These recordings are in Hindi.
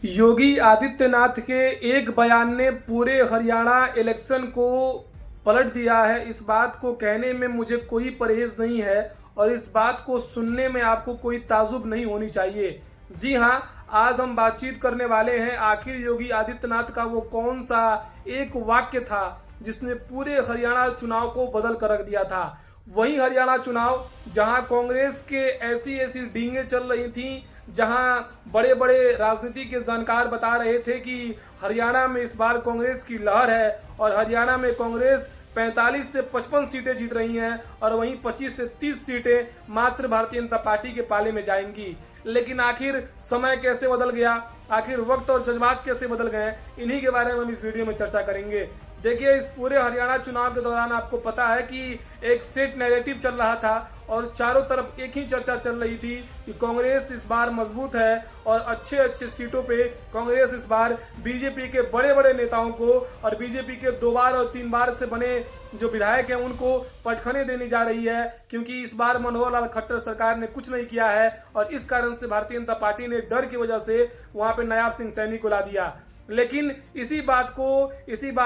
योगी आदित्यनाथ के एक बयान ने पूरे हरियाणा इलेक्शन को पलट दिया है। इस बात को कहने में मुझे कोई परहेज नहीं है और इस बात को सुनने में आपको कोई ताजुब नहीं होनी चाहिए। जी हाँ, आज हम बातचीत करने वाले हैं आखिर योगी आदित्यनाथ का वो कौन सा एक वाक्य था जिसने पूरे हरियाणा चुनाव को बदल कर रख दिया था। वही हरियाणा चुनाव जहां कांग्रेस के ऐसी ऐसी डींगे चल रही थी, जहां बड़े बड़े राजनीति के जानकार बता रहे थे कि हरियाणा में इस बार कांग्रेस की लहर है और हरियाणा में कांग्रेस 45 से 55 सीटें जीत रही हैं और वहीं 25 से 30 सीटें मात्र भारतीय जनता पार्टी के पाले में जाएंगी। लेकिन आखिर समय कैसे बदल गया, आखिर वक्त और जज्बात कैसे बदल गए, इन्हीं के बारे में हम इस वीडियो में चर्चा करेंगे। देखिए, इस पूरे हरियाणा चुनाव के दौरान आपको पता है कि एक सेट नैरेटिव चल रहा था और चारों तरफ एक ही चर्चा चल रही थी कि कांग्रेस इस बार मजबूत है और अच्छे अच्छे सीटों पे कांग्रेस इस बार बीजेपी के बड़े बड़े नेताओं को और बीजेपी के 2 बार और 3 बार से बने जो विधायक हैं उनको पटखने देने जा रही है, क्योंकि इस बार मनोहर लाल खट्टर सरकार ने कुछ नहीं किया है और इस कारण से भारतीय जनता पार्टी ने डर की वजह से वहां पे नायाब सिंह सैनी को ला दिया। लेकिन इसी बात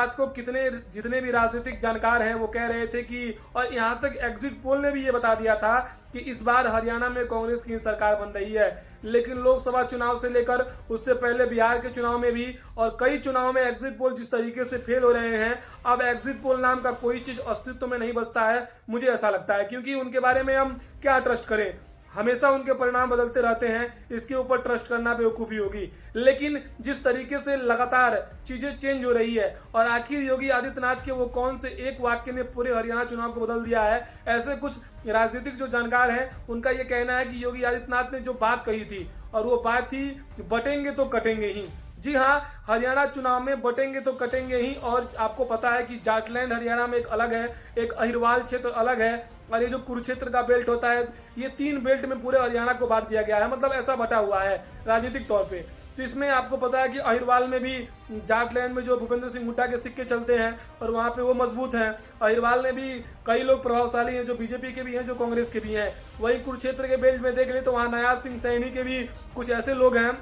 को जितने भी राजनीतिक जानकार हैं वो कह रहे थे कि, और यहां तक एग्जिट पोल ने भी ये बता दिया था कि इस बार हरियाणा में कांग्रेस की सरकार बन रही है। लेकिन लोकसभा चुनाव से लेकर उससे पहले बिहार के चुनाव में भी और कई चुनाव में एग्जिट पोल जिस तरीके से फेल हो रहे हैं, अब एग्जिट पोल नाम का कोई चीज अस्तित्व में नहीं बचता है, मुझे ऐसा लगता है। क्योंकि उनके बारे में हम क्या ट्रस्ट करें, हमेशा उनके परिणाम बदलते रहते हैं, इसके ऊपर ट्रस्ट करना बेवकूफ़ी होगी। लेकिन जिस तरीके से लगातार चीजें चेंज हो रही है और आखिर योगी आदित्यनाथ के वो कौन से एक वाक्य ने पूरे हरियाणा चुनाव को बदल दिया है, ऐसे कुछ राजनीतिक जो जानकार हैं उनका ये कहना है कि योगी आदित्यनाथ ने जो बात कही थी और वो बात थी कि बटेंगे तो कटेंगे ही। जी हाँ, हरियाणा चुनाव में बटेंगे तो कटेंगे ही। और आपको पता है कि जाटलैंड हरियाणा में एक अलग है, एक अहिरवाल क्षेत्र अलग है और ये जो कुरुक्षेत्र का बेल्ट होता है, ये 3 बेल्ट में पूरे हरियाणा को बांट दिया गया है, मतलब ऐसा बटा हुआ है राजनीतिक तौर पे। तो इसमें आपको पता है कि अहिरवाल में भी जाटलैंड में जो भूपेंद्र सिंह हुड्डा के सिक्के चलते हैं और वहाँ पे वो मजबूत हैं। अहिरवाल में भी कई लोग प्रभावशाली हैं, जो बीजेपी के भी हैं, जो कांग्रेस के भी हैं। वहीं कुरुक्षेत्र के बेल्ट में देख ले तो वहाँ नायाब सिंह सैनी के भी कुछ ऐसे लोग हैं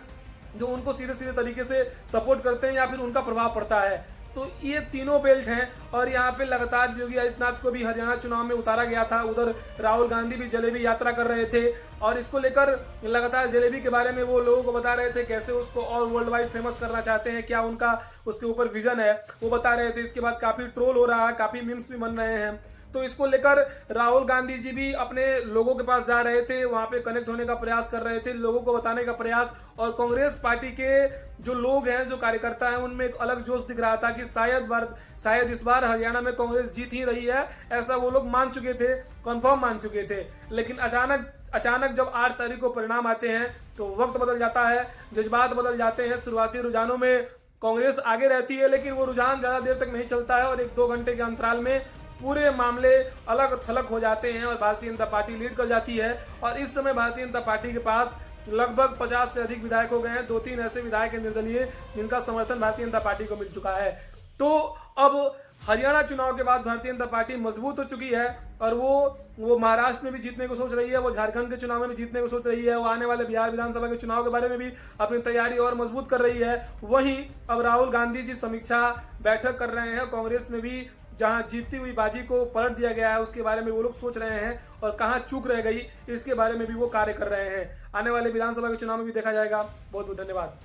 जो उनको सीधे सीधे तरीके से सपोर्ट करते हैं या फिर उनका प्रभाव पड़ता है। तो ये तीनों बेल्ट हैं और यहाँ पे लगातार योगी आदित्यनाथ को भी हरियाणा चुनाव में उतारा गया था। उधर राहुल गांधी भी जलेबी यात्रा कर रहे थे और इसको लेकर लगातार जलेबी के बारे में वो लोगों को बता रहे थे कैसे उसको और वर्ल्ड वाइड फेमस करना चाहते हैं, क्या उनका उसके ऊपर विजन है, वो बता रहे थे। इसके बाद काफी ट्रोल हो रहा है, काफी मीम्स भी बन रहे हैं। तो इसको लेकर राहुल गांधी जी भी अपने लोगों के पास जा रहे थे, वहां पे कनेक्ट होने का प्रयास कर रहे थे, लोगों को बताने का प्रयास। और कांग्रेस पार्टी के जो लोग हैं, जो कार्यकर्ता हैं, उनमें एक अलग जोश दिख रहा था कि शायद इस बार हरियाणा में कांग्रेस जीत ही रही है, ऐसा वो लोग मान चुके थे, कंफर्म मान चुके थे। लेकिन अचानक जब 8 तारीख को परिणाम आते हैं तो वक्त बदल जाता है, जज्बात बदल जाते हैं। शुरुआती रुझानों में कांग्रेस आगे रहती है, लेकिन वो रुझान ज्यादा देर तक नहीं चलता है और 1-2 घंटे के अंतराल में पूरे मामले अलग थलग हो जाते हैं और भारतीय जनता पार्टी लीड कर जाती है। और इस समय भारतीय जनता पार्टी के पास लगभग 50 से अधिक विधायक हो गए हैं। 2-3 ऐसे विधायक हैं निर्दलीय जिनका समर्थन भारतीय जनता पार्टी को मिल चुका है। तो अब हरियाणा चुनाव के बाद भारतीय जनता पार्टी मजबूत हो चुकी है और वो महाराष्ट्र में भी जीतने को सोच रही है, वो झारखंड के चुनाव में भी जीतने को सोच रही है, वो आने वाले बिहार विधानसभा के चुनाव के बारे में भी अपनी तैयारी और मजबूत कर रही है। वहीं अब राहुल गांधी जी समीक्षा बैठक कर रहे हैं कांग्रेस में भी, जहां जीतती हुई बाजी को पलट दिया गया है उसके बारे में वो लोग सोच रहे हैं और कहां चूक रह गई इसके बारे में भी वो कार्य कर रहे हैं। आने वाले विधानसभा के चुनाव में भी देखा जाएगा। बहुत बहुत धन्यवाद।